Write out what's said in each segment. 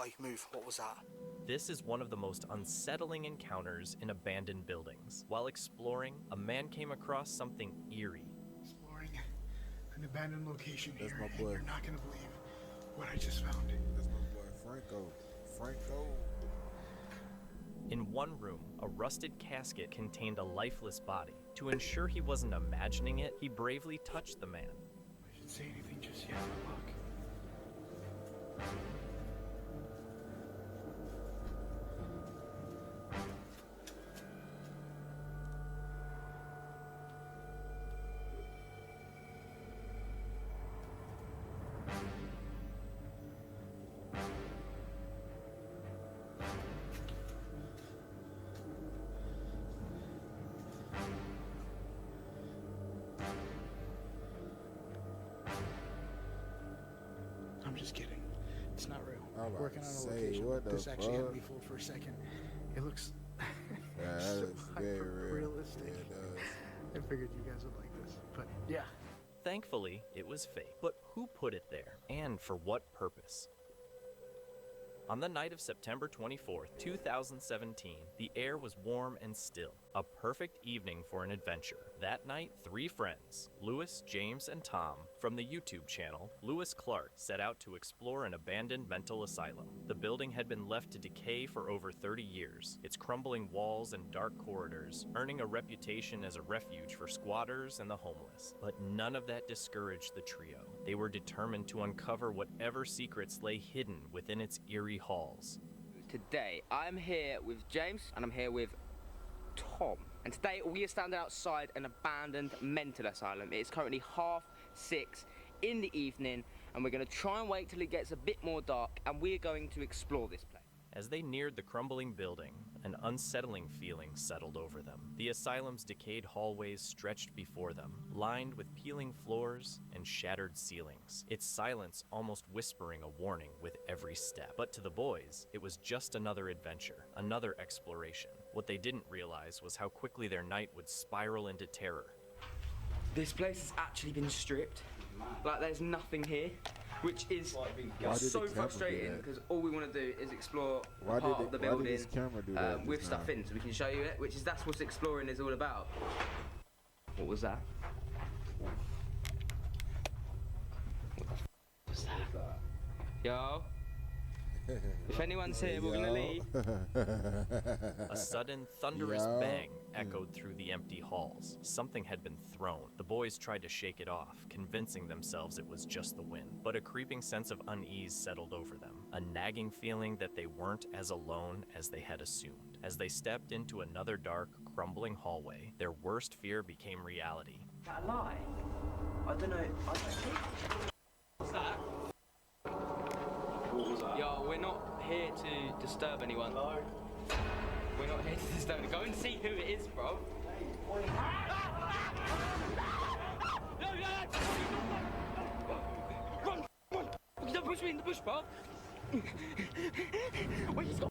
Mike, move. What was that? This is one of the most unsettling encounters in abandoned buildings. While exploring, a man came across something eerie. Exploring an abandoned location That's here, my and boy. you're not gonna believe what I just found. That's my boy Franco. In one room, a rusted casket contained a lifeless body. To ensure he wasn't imagining it, he bravely touched the man. I shouldn't say anything just yet, but look. I'm just kidding. It's not real. I'm about Working to on a say, location. what the This actually had fuck? me fooled for a second. It looks Yeah, that so looks very real. realistic. Yeah, it does. I figured you guys would like this, but yeah. Thankfully, it was fake. But who put it there? And for what purpose? On the night of September 24th, 2017, the air was warm and still. A perfect evening for an adventure. That night, 3 friends, Lewis, James, and Tom, from the YouTube channel, Lewis Clark, set out to explore an abandoned mental asylum. The building had been left to decay for over 30 years, its crumbling walls and dark corridors earning a reputation as a refuge for squatters and the homeless. But none of that discouraged the trio. They were determined to uncover whatever secrets lay hidden within its eerie halls. Today, I'm here with James and I'm here with Tom. And today we are standing outside an abandoned mental asylum. It is currently 6:30 in the evening and we're going to try and wait till it gets a bit more dark and we're going to explore this place. As they neared the crumbling building, an unsettling feeling settled over them. The asylum's decayed hallways stretched before them, lined with peeling floors and shattered ceilings, its silence almost whispering a warning with every step. But to the boys, it was just another adventure, another exploration. What they didn't realize was how quickly their night would spiral into terror. This place has actually been stripped. Like there's nothing here, which is so frustrating because all we want to do is explore part of the building with stuff in, so we can show you it. That's what exploring is all about. What was that? What was that? Yo. If anyone's here, we're gonna leave. A sudden, thunderous bang echoed through the empty halls. Something had been thrown. The boys tried to shake it off, convincing themselves it was just the wind. But a creeping sense of unease settled over them, a nagging feeling that they weren't as alone as they had assumed. As they stepped into another dark, crumbling hallway, their worst fear became reality. Is that a lie? I don't know. What's that? Yo, we're not here to disturb anyone. No. We're not here to disturb anyone. Go and see who it is, bro. Run! Don't push me in the bush, bro. Wait, he's gone.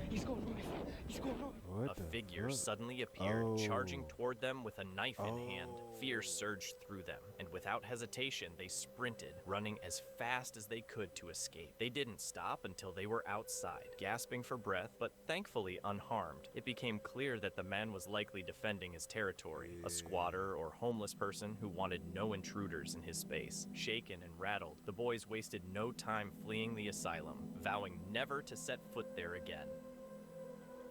He's gone right. He's gone right. A figure suddenly appeared, charging toward them with a knife in hand. Fear surged through them, and without hesitation, they sprinted, running as fast as they could to escape. They didn't stop until they were outside, gasping for breath, but thankfully unharmed. It became clear that the man was likely defending his territory, a squatter or homeless person who wanted no intruders in his space. Shaken and rattled, the boys wasted no time fleeing the asylum, vowing never to set foot there again.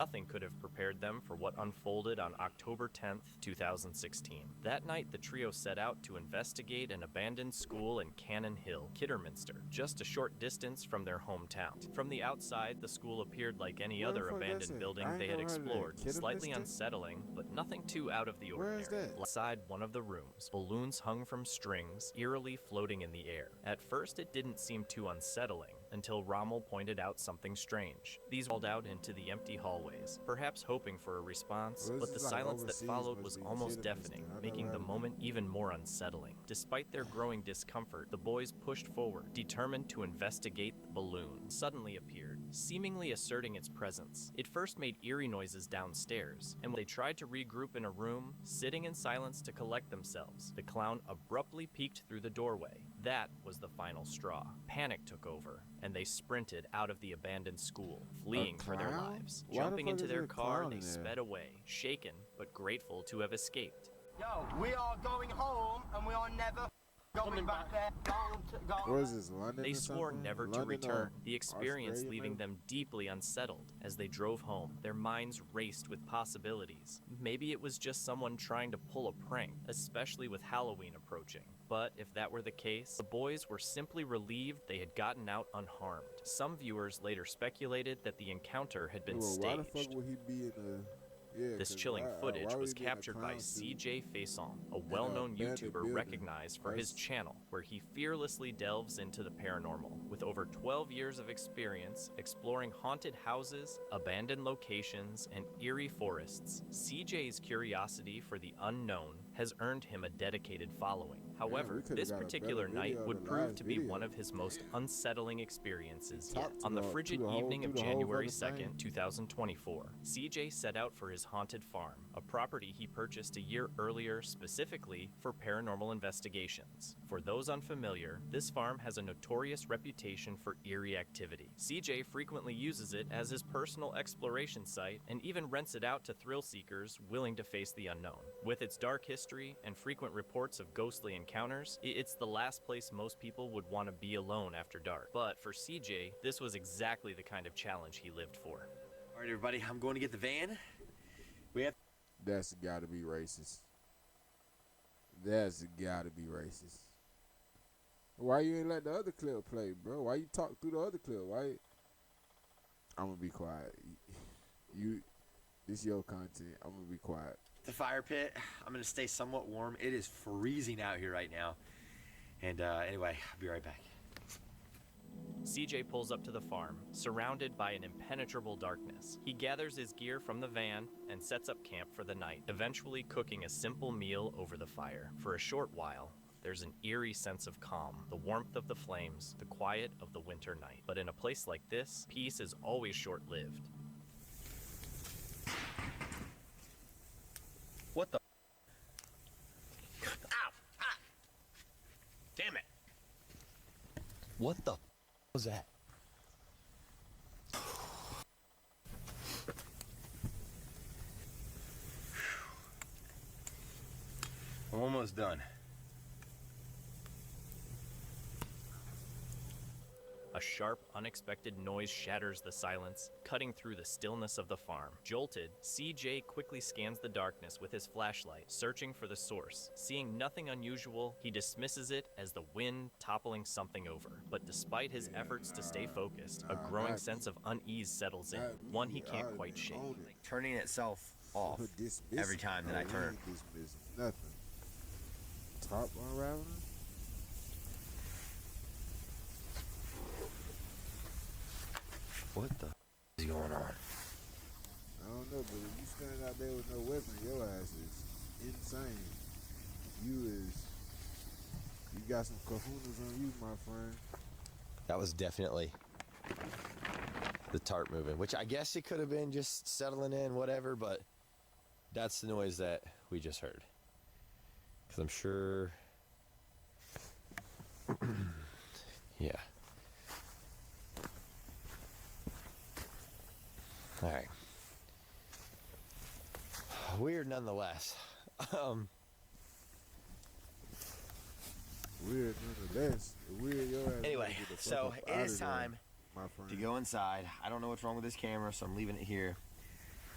Nothing could have prepared them for what unfolded on October 10th, 2016. That night, the trio set out to investigate an abandoned school in Cannon Hill, Kidderminster, just a short distance from their hometown. From the outside, the school appeared like any other abandoned building they had explored, slightly unsettling, but nothing too out of the ordinary. Inside one of the rooms, balloons hung from strings, eerily floating in the air. At first, it didn't seem too unsettling, until Rommel pointed out something strange. These rolled out into the empty hallways, perhaps hoping for a response, but the silence that followed was almost deafening, making the moment even more unsettling. Despite their growing discomfort, the boys pushed forward, determined to investigate the balloon. Suddenly appeared, seemingly asserting its presence. It first made eerie noises downstairs, and when they tried to regroup in a room, sitting in silence to collect themselves, the clown abruptly peeked through the doorway. That was the final straw. Panic took over, and they sprinted out of the abandoned school, fleeing for their lives. Jumping into their car, they sped away, shaken but grateful to have escaped. Yo, we are going home, and we are never going back there. What is this, London? They or swore something? never to London, return, the experience Australia, leaving maybe? them deeply unsettled. As they drove home, their minds raced with possibilities. Maybe it was just someone trying to pull a prank, especially with Halloween approaching. But if that were the case, the boys were simply relieved they had gotten out unharmed. Some viewers later speculated that the encounter had been Well, why the staged. fuck would he be in the... Yeah, This 'cause chilling why footage would was he be in a captured by clown suit? CJ Faison, a well-known abandoned YouTuber building? recognized for his That's- channel, where he fearlessly delves into the paranormal. With over 12 years of experience exploring haunted houses, abandoned locations, and eerie forests, CJ's curiosity for the unknown has earned him a dedicated following. However, we could've this got a particular better night video would of the prove last to be video. one of his most unsettling experiences yet. Talk to On the the- frigid to the whole- evening of to the whole January fucking thing. 2nd, 2024, CJ set out for his haunted farm, a property he purchased a year earlier specifically for paranormal investigations. For those unfamiliar, this farm has a notorious reputation for eerie activity. CJ frequently uses it as his personal exploration site and even rents it out to thrill seekers willing to face the unknown. With its dark history and frequent reports of ghostly encounters, it's the last place most people would want to be alone after dark. But for CJ, this was exactly the kind of challenge he lived for. All right, everybody, I'm going to get the van. We have That's gotta be racist. That's gotta be racist. Why you ain't let the other clip play, bro? Why you talk through the other clip? Why? I'm gonna be quiet. This your content. I'm gonna be quiet. the fire pit. I'm going to stay somewhat warm. It is freezing out here right now. And anyway, I'll be right back. CJ pulls up to the farm, surrounded by an impenetrable darkness. He gathers his gear from the van and sets up camp for the night, eventually cooking a simple meal over the fire. For a short while, there's an eerie sense of calm, the warmth of the flames, the quiet of the winter night. But in a place like this, peace is always short-lived. What the? Ow! Ah! Damn it! What the was that? I'm almost done. A sharp, unexpected noise shatters the silence, cutting through the stillness of the farm. Jolted, CJ quickly scans the darkness with his flashlight, searching for the source. Seeing nothing unusual, he dismisses it as the wind toppling something over. But despite his efforts to stay focused, a growing sense of unease settles in, one he can't quite shake. Turning itself off every time that I turn. Nothing. Top unraveling? What the is going on? I don't know, but if you stand out there with no weapon, your ass is insane. You got some kahunas on you, my friend. That was definitely the tarp moving, which I guess it could have been just settling in, whatever, but that's the noise that we just heard. Because I'm sure... yeah. All right. Weird nonetheless. Weird nonetheless. Weird your ass. Anyway, gotta get the fuck so up it outta is there, time my friend. to go inside. I don't know what's wrong with this camera, so I'm leaving it here.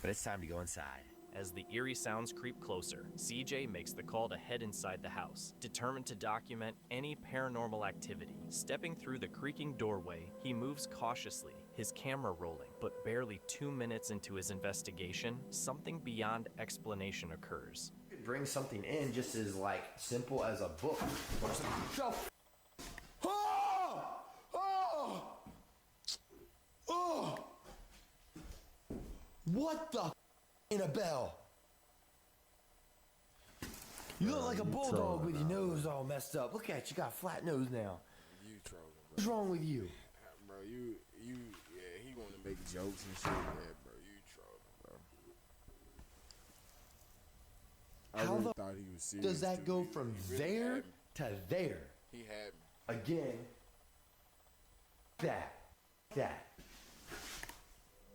But it's time to go inside. As the eerie sounds creep closer, CJ makes the call to head inside the house, determined to document any paranormal activity. Stepping through the creaking doorway, he moves cautiously, his camera rolling. But barely 2 minutes into his investigation, something beyond explanation occurs. You could bring something in just as like simple as a book or something. Oh! Oh! Oh! What the in a bell? You look like a bulldog with your nose all messed up. Look at you, got a flat nose now. You trolling, bro. What's wrong with you? Bro, yeah, he gonna make jokes and shit. Yeah, bro, you trolling, bro. I How really the thought he was serious. does that dude. go He from really there had me. to there? He had me. Again, that.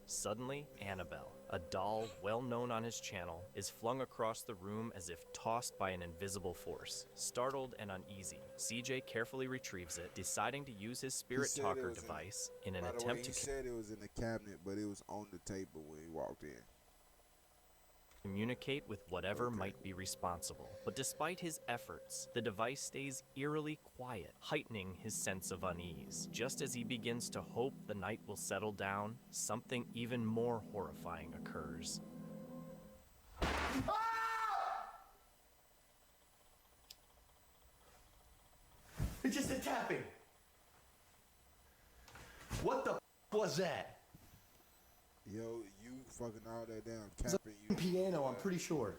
Suddenly, Annabelle, a doll well known on his channel, is flung across the room as if tossed by an invisible force. Startled and uneasy, CJ carefully retrieves it, deciding to use his spirit talker device in an attempt to He said it was in the cabinet, but it was on the table when he walked in. communicate with whatever might be responsible. But despite his efforts, the device stays eerily quiet, heightening his sense of unease. Just as he begins to hope the night will settle down, something even more horrifying occurs. It's just a tapping. What the was that? Yo, you fucking all that damn capping. You Piano, I'm pretty sure.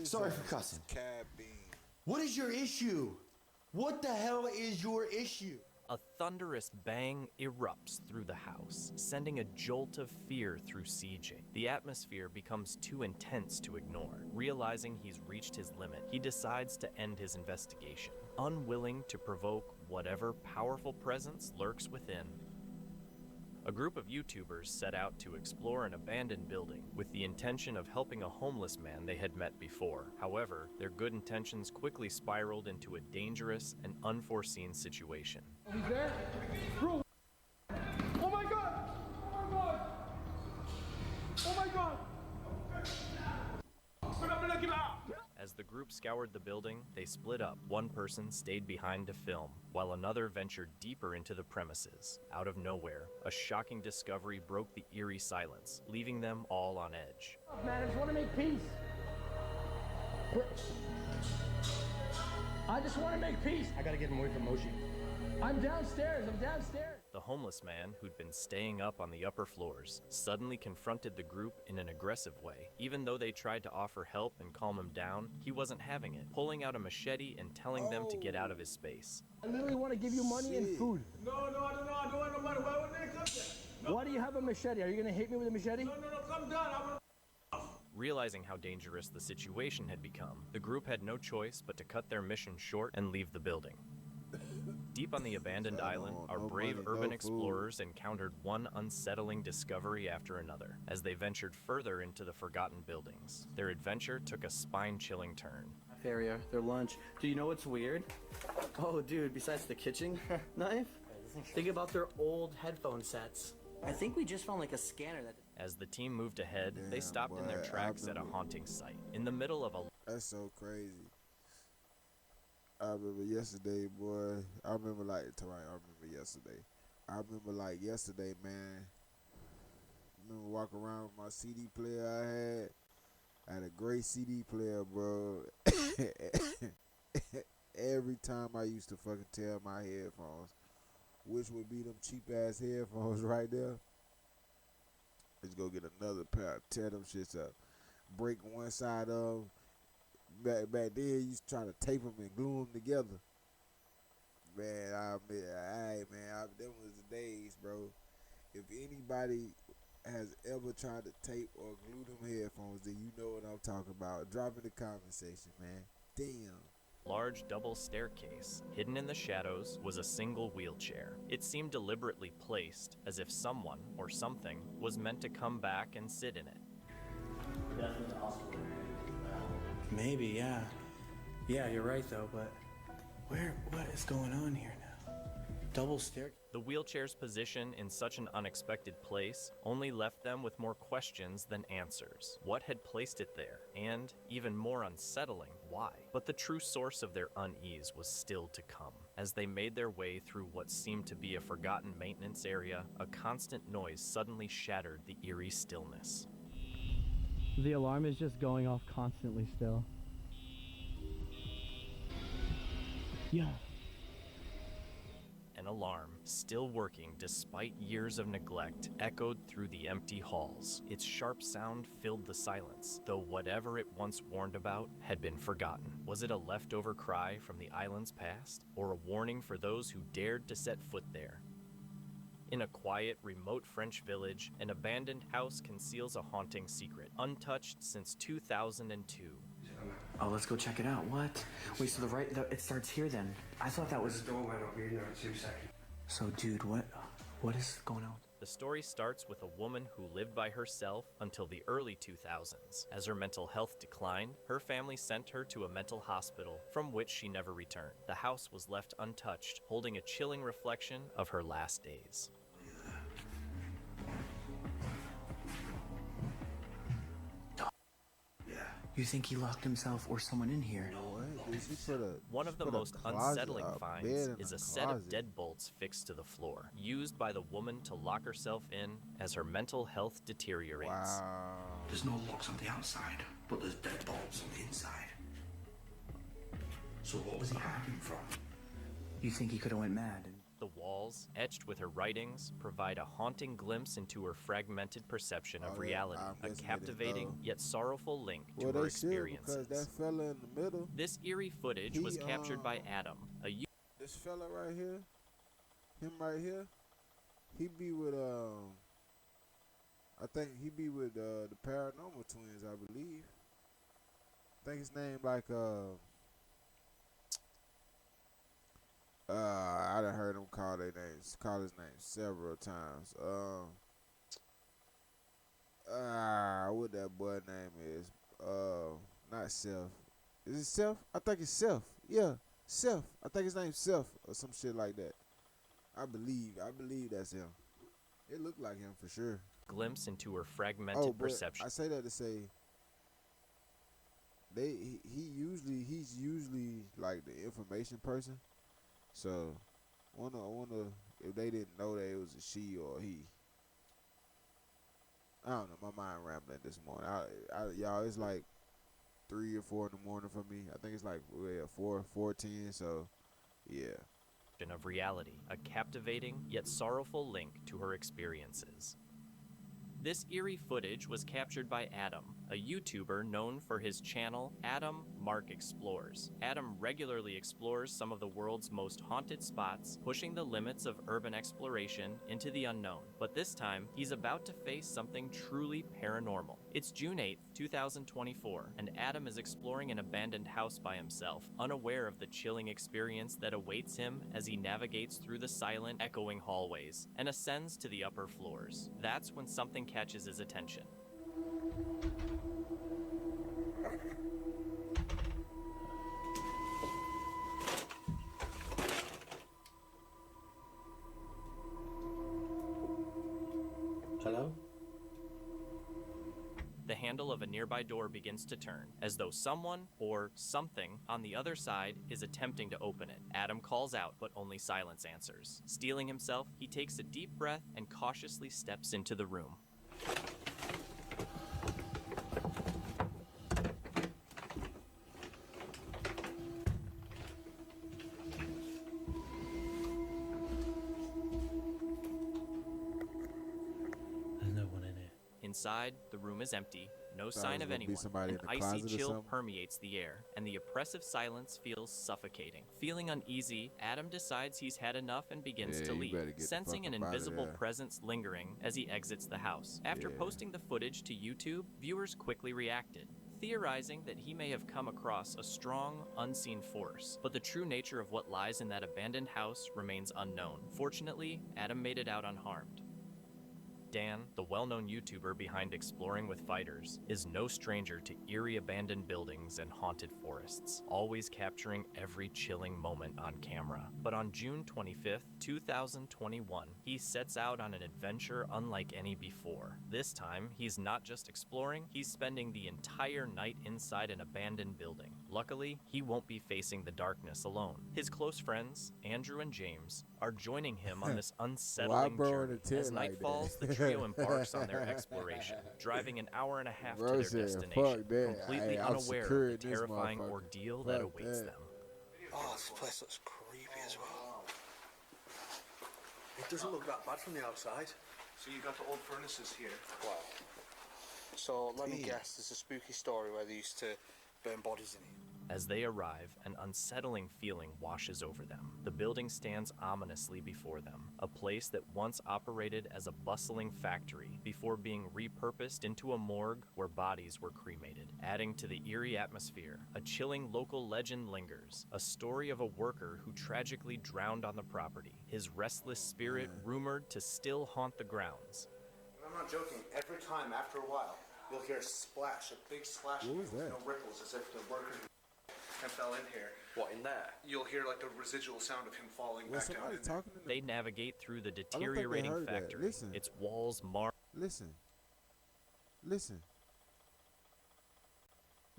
Sorry for cussing. Capping. What is your issue? What the hell is your issue? A thunderous bang erupts through the house, sending a jolt of fear through CJ. The atmosphere becomes too intense to ignore. Realizing he's reached his limit, he decides to end his investigation. Unwilling to provoke whatever powerful presence lurks within, a group of YouTubers set out to explore an abandoned building with the intention of helping a homeless man they had met before. However, their good intentions quickly spiraled into a dangerous and unforeseen situation. He's there? Bro! Oh my god! Oh my god! Oh my god! As the group scoured the building, they split up. One person stayed behind to film, while another ventured deeper into the premises. Out of nowhere, a shocking discovery broke the eerie silence, leaving them all on edge. Man, I just want to make peace. I just want to make peace. I gotta get him away from Moshi. I'm downstairs. The homeless man, who'd been staying up on the upper floors, suddenly confronted the group in an aggressive way. Even though they tried to offer help and calm him down, he wasn't having it, pulling out a machete and telling them to get out of his space. I literally want to give you money and food. No, I don't want no money. Why would they come there? Why do you have a machete? Are you gonna hit me with a machete? No, come down. Realizing how dangerous the situation had become, the group had no choice but to cut their mission short and leave the building. Deep on the abandoned island, our brave urban explorers encountered one unsettling discovery after another as they ventured further into the forgotten buildings. Their adventure took a spine-chilling turn. Area, their lunch. Do you know what's weird? Oh, dude, besides the kitchen knife, think about their old headphone sets. I think we just found like a scanner that... As the team moved ahead, they stopped in their tracks at a haunting sight. In the middle of a... That's so crazy. I remember yesterday, boy. I remember yesterday, man. I remember walking around with my CD player I had a great CD player, bro. Every time I used to fucking tear my headphones, which would be them cheap ass headphones right there. Let's go get another pair, tear them shits up, break one side of them. Back then, you used to try to tape them and glue them together. Man, them was the days, bro. If anybody has ever tried to tape or glue them headphones, then you know what I'm talking about. Drop in the comment section, man. Damn. Large double staircase. Hidden in the shadows was a single wheelchair. It seemed deliberately placed, as if someone or something was meant to come back and sit in it. Maybe, yeah. Yeah, you're right though, but what is going on here now? Double stair. The wheelchair's position in such an unexpected place only left them with more questions than answers. What had placed it there? And, even more unsettling, why? But the true source of their unease was still to come. As they made their way through what seemed to be a forgotten maintenance area, a constant noise suddenly shattered the eerie stillness. The alarm is just going off constantly still. Yeah. An alarm, still working despite years of neglect, echoed through the empty halls. Its sharp sound filled the silence, though whatever it once warned about had been forgotten. Was it a leftover cry from the island's past, or a warning for those who dared to set foot there? In a quiet, remote French village, an abandoned house conceals a haunting secret, untouched since 2002. Oh, let's go check it out. What? Wait, so it starts here then? I thought that was... The door went up here in there in 2 seconds. So, dude, what is going on? The story starts with a woman who lived by herself until the early 2000s. As her mental health declined, her family sent her to a mental hospital from which she never returned. The house was left untouched, holding a chilling reflection of her last days. You think he locked himself or someone in here? One of the most unsettling finds is a set of deadbolts fixed to the floor, used by the woman to lock herself in as her mental health deteriorates. Wow. There's no locks on the outside, but there's deadbolts on the inside. So what was he hiding from? You think he could have went mad? The walls, etched with her writings, provide a haunting glimpse into her fragmented perception of reality, a captivating yet sorrowful link to her experiences. Because that fella in the middle, this eerie footage was captured by Adam, this fella right here, him right here, he be with I think he be with the Paranormal Twins, I believe. I think his name like I done heard him call his name several times. What that boy name is? Not Self. Is it Self? I think it's Self. Yeah, Self. I think his name's Self or some shit like that. I believe that's him. It looked like him for sure. Glimpse into her fragmented perception. I say that to say he's usually like the information person. So, I wonder if they didn't know that it was a she or a he. I don't know. My mind rambling this morning. Y'all, it's like 3 or 4 in the morning for me. I think it's like 4:10. So, yeah. Of reality, a captivating yet sorrowful link to her experiences. This eerie footage was captured by Adam, a YouTuber known for his channel Adam Mark Explores. Adam regularly explores some of the world's most haunted spots, pushing the limits of urban exploration into the unknown. But this time, he's about to face something truly paranormal. It's June 8th, 2024, and Adam is exploring an abandoned house by himself, unaware of the chilling experience that awaits him as he navigates through the silent, echoing hallways and ascends to the upper floors. That's when something catches his attention. Hello? The handle of a nearby door begins to turn, as though someone or something on the other side is attempting to open it. Adam calls out, but only silence answers. Steeling himself, he takes a deep breath and cautiously steps into the room. Inside, the room is empty, no sign of anyone. An icy chill permeates the air, and the oppressive silence feels suffocating. Feeling uneasy, Adam decides he's had enough and begins to leave, sensing an invisible presence lingering as he exits the house. After posting the footage to YouTube, viewers quickly reacted, theorizing that he may have come across a strong, unseen force, but the true nature of what lies in that abandoned house remains unknown. Fortunately, Adam made it out unharmed. Dan, the well-known YouTuber behind Exploring with Fighters, is no stranger to eerie abandoned buildings and haunted forests, always capturing every chilling moment on camera. But on June 25th, 2021, he sets out on an adventure unlike any before. This time, he's not just exploring, he's spending the entire night inside an abandoned building. Luckily, he won't be facing the darkness alone. His close friends, Andrew and James, are joining him on this unsettling journey. As night falls, the trio embarks on their exploration, driving an hour and a half to their destination, completely unaware of the terrifying ordeal that awaits them. Oh, this place looks creepy as well. It doesn't look that bad from the outside. So you got the old furnaces here? Wow. So let me guess, there's a spooky story where they used to burn bodies in it. As they arrive, an unsettling feeling washes over them. The building stands ominously before them, a place that once operated as a bustling factory before being repurposed into a morgue where bodies were cremated. Adding to the eerie atmosphere, a chilling local legend lingers, a story of a worker who tragically drowned on the property, his restless spirit rumored to still haunt the grounds. I'm not joking. Every time, after a while, you'll hear a splash, a big splash, with no ripples, as if the worker fell in here. What, in there? You'll hear like the residual sound of him falling back down in there. They navigate through the deteriorating factory, its walls marred. Listen.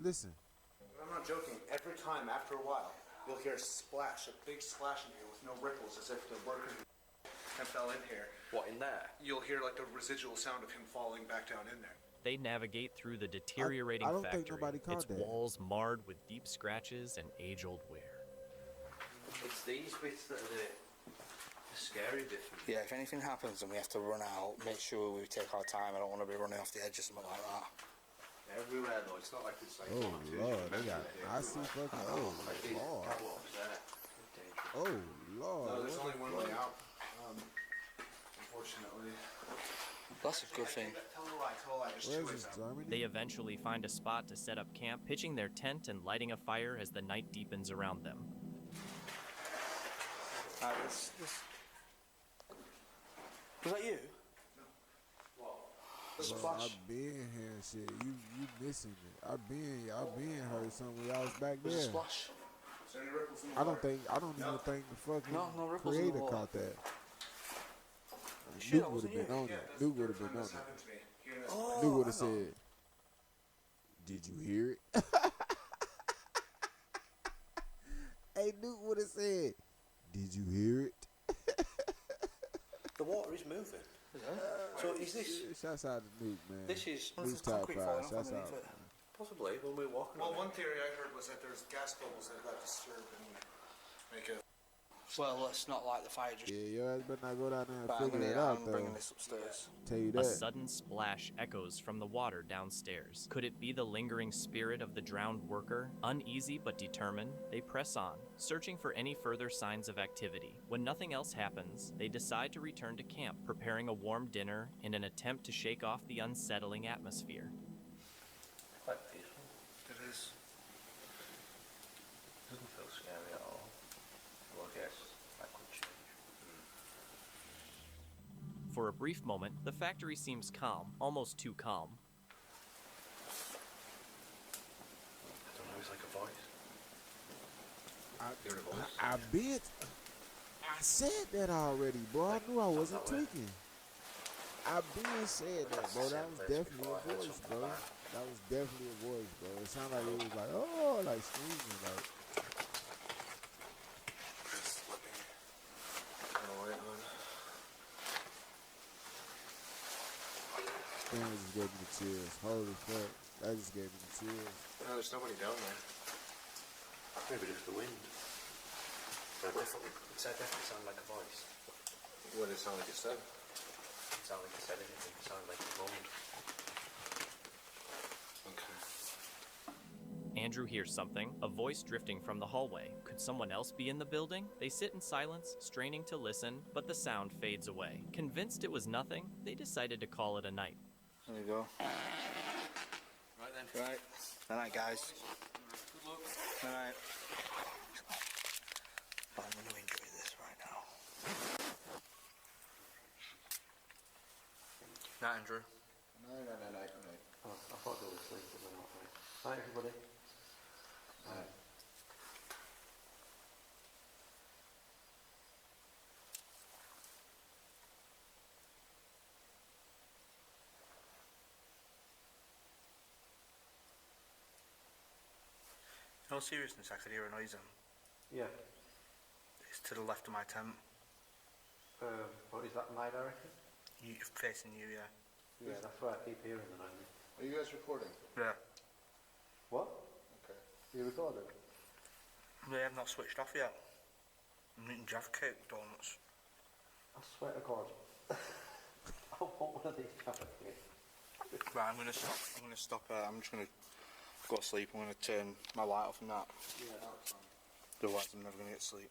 I'm not joking. Every time, after a while, you'll hear a splash, a big splash in here with no ripples, as if the worker fell in here. What, in there? You'll hear like the residual sound of him falling back down in there. They navigate through the deteriorating I don't factory, think nobody caught its that. walls marred with deep scratches and age-old wear. It's these bits that are the scary bit for me. Yeah, if anything happens and we have to run out, make sure we take our time. I don't want to be running off the edge or something like that. Everywhere though, it's not like it's like Oh Lord, they got. I see fucking. Oh Lord. Oh Lord. No, there's only one way out. Unfortunately. That's a good thing. Tell a lie. There's two ways out. They eventually find a spot to set up camp, pitching their tent and lighting a fire as the night deepens around them. Was that you? Bro, I've been here and shit. You missing it. I've been heard something when I was back there. There's a splash. I don't even think the fucking No ripples in the creator water. caught that. Shit, Duke that would have wasn't been you. on that. Duke would have been on that. Oh, Duke would have hang on. said, "Did you hear it?" Hey, Duke would have said, "Did you hear it?" The water is moving. So is this? Shouts out to Duke, man. This is Duke's top concrete five. falling off Shouts underneath out. it. Possibly, when we're walking Well, on one it. theory I heard was that there's gas bubbles that got disturbed and make a. Well, it's not like the fire just. Yeah, your ass better not go down there and But I'm figure it gonna- out, I'm though. bringing this upstairs. Tell you A that. sudden splash echoes from the water downstairs. Could it be the lingering spirit of the drowned worker? Uneasy but determined, they press on, searching for any further signs of activity. When nothing else happens, they decide to return to camp, preparing a warm dinner in an attempt to shake off the unsettling atmosphere. Quite peaceful. It is. Doesn't feel scary at all. Well, I guess that could change. For a brief moment, the factory seems calm, almost too calm. I don't know, it's like a voice. Hear a voice? I said that already, bro. I knew I wasn't tweaking. I been said that, bro. That was definitely a voice, bro. That was definitely a voice, bro. It sounded like it was like, oh, like screaming, like. Damn, it just gave me the chills. Holy fuck. That just gave me the chills. No, there's nobody down there. Maybe just the wind. But it definitely sounded like a voice. What did it sound like it said? It sounded like it said anything. It sounded like it moaned. Okay. Andrew hears something, a voice drifting from the hallway. Could someone else be in the building? They sit in silence, straining to listen, but the sound fades away. Convinced it was nothing, they decided to call it a night. There you go. Right then. Right. Good night, guys. Good luck. Good night. I'm going to enjoy this right now. Night, Andrew. Night. Oh, I thought they were asleep, but they're not. Right. Night, everybody. Night. No seriousness, I could hear a noise. Yeah. It's to the left of my tent. What is that, my direction? Facing you, yeah. Yeah, that's why I keep hearing the noise. Are you guys recording? Yeah. What? Okay. You recorded? They have not switched off yet. I'm eating Jaffa cake donuts. I swear to God. I want one of these Jaffa cakes. Right, I'm gonna stop. I'm just gonna go to sleep. I'm going to turn my light off and that. Yeah, that's fine. Otherwise, I'm never going to get to sleep.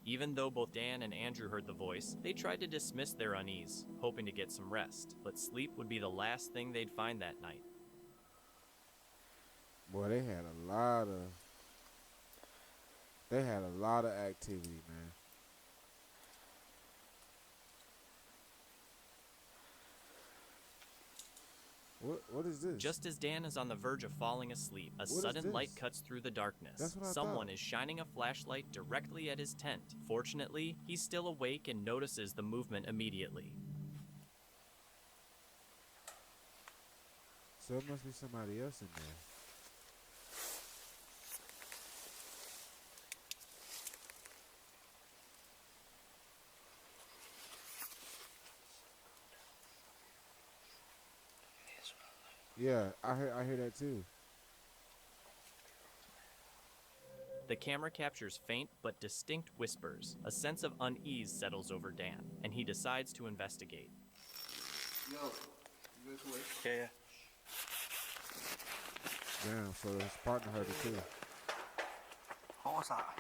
Even though both Dan and Andrew heard the voice, they tried to dismiss their unease, hoping to get some rest, but sleep would be the last thing they'd find that night. Boy, they had a lot of activity, man. What is this? Just as Dan is on the verge of falling asleep, a sudden light cuts through the darkness. That's what I Someone thought. is shining a flashlight directly at his tent. Fortunately, he's still awake and notices the movement immediately. So it must be somebody else in there. Yeah, I hear that too. The camera captures faint but distinct whispers. A sense of unease settles over Dan, and he decides to investigate. Yo, you guys awake? Yeah. Damn, so his partner heard it too. What was that?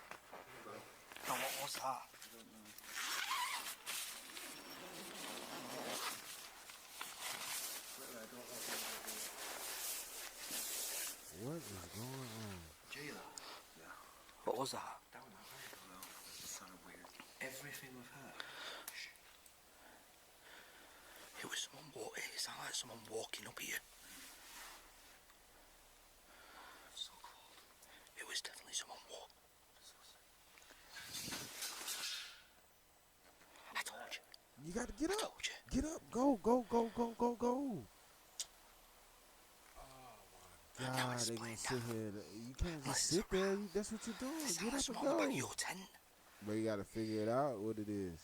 No, what was that? What is going on? Jayla. Yeah. What was that? That one, I don't know. It just sounded weird. Everything with her. It was someone it sounded like someone walking up here. So cold. It was definitely someone walking. I told you. You got to get up. Told you. Get up. Go. God, they gonna sit here. You can't just sit there. That's what you're doing. Get up and go. About your tent. But you gotta figure it out what it is.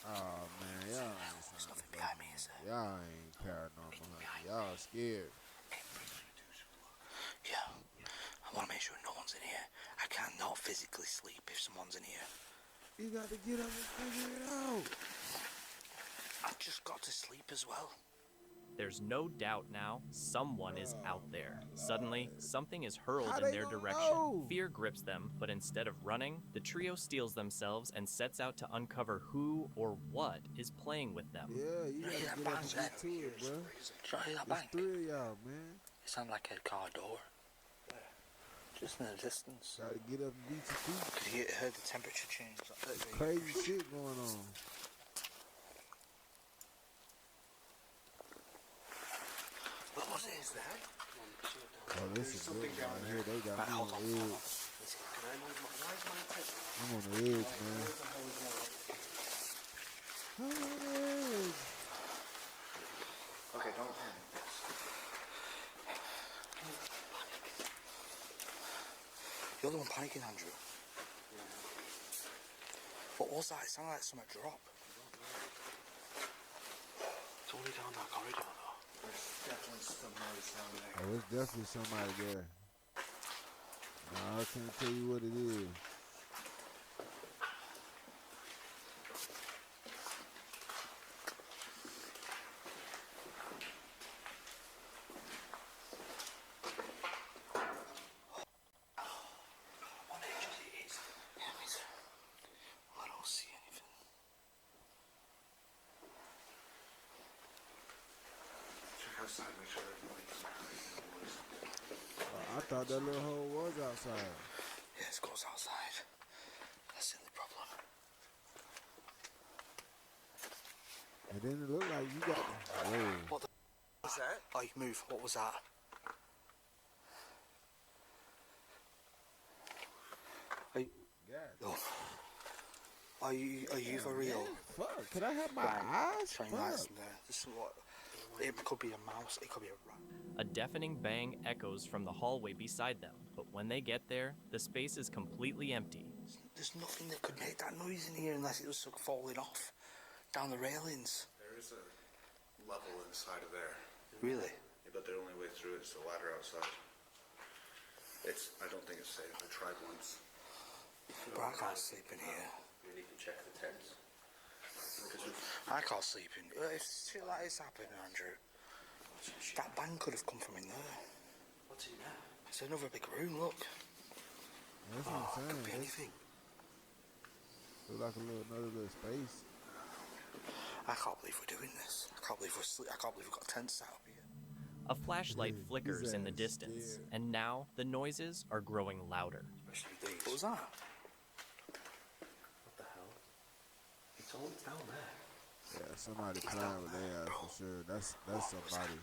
Oh man, y'all There's nothing behind me, is there? Y'all ain't paranormal, honey. Y'all scared. Yeah. I want to make sure no one's in here. I cannot physically sleep if someone's in here. You got to get up and figure it out. I've just got to sleep as well. There's no doubt now, someone is out there. Suddenly, something is hurled in their direction. know? Fear grips them, but instead of running, the trio steels themselves and sets out to uncover who or what is playing with them. Yeah, you gotta get up and get to it, bro. Try that There's bank. 3 of y'all, man. It sounded like a car door. Just in the distance. Gotta get up and beat your feet. Could you heard the temperature change? Crazy shit going on. What was it? Oh, this is good right here. They got me on the edge. I'm on the edge, man. I'm on the edge. Okay, don't panic. You're the one panicking, Andrew. What was that? It sounded like something dropped. It's only down that corridor, though. There's definitely somebody down there. Oh, it's definitely somebody there. Nah, I can't tell you what it is. What age it is? Yeah, me too. I don't see anything. Check outside, make sure everybody's I thought that little hole was outside. Yes, it goes outside. That's the only problem. And then it looked like you got. Whoa. What the was that? Oh, you move. What was that? Oh. Are you for real? Fuck, can I have my eyes? Shine your eyes in there. This is what. It could be a mouse. It could be a rat. A deafening bang echoes from the hallway beside them, but when they get there, the space is completely empty. There's nothing that could make that noise in here unless it was sort of falling off down the railings. There is a level inside of there. Really? Yeah, but the only way through is the ladder outside. I don't think it's safe. I tried once. But I can't sleep in here. We need to check the tents. I can't sleep in. If shit like this happened, Andrew, that bang could have come from in there. What's in there? It's another big room. Look. That's what I'm saying. Could be anything. Look like another little space. I can't believe we're doing this. I can't believe I can't believe we've got tents set up here. A flashlight flickers in the distance, and now the noises are growing louder. What was that? What the hell? It's all down there. Yeah, somebody playing with their ass for sure. That's somebody.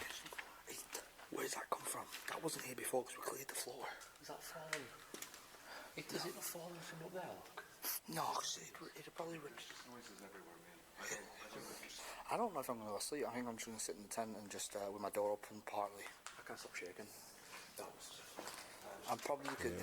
Where's that come from? That wasn't here before because we cleared the floor. Is that falling? Does it not falling from up there, look? No, because it'd probably... Noises everywhere, man. I don't know if I'm going to go to sleep. I think I'm just going to sit in the tent and just with my door open partly. I can't stop shaking. I'm probably could,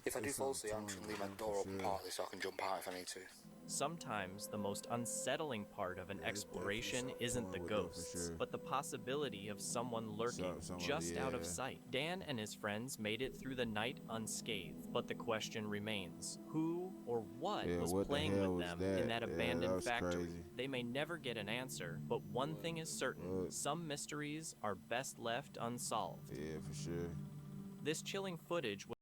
if I do fall asleep, I'm just going to leave my door open partly so I can jump out if I need to. Sometimes the most unsettling part of an exploration isn't the ghosts, but the possibility of someone lurking just out of sight. Dan and his friends made it through the night unscathed, but the question remains, who or what was playing with them in that abandoned factory? They may never get an answer, but one thing is certain, some mysteries are best left unsolved. Yeah, for sure. This chilling footage was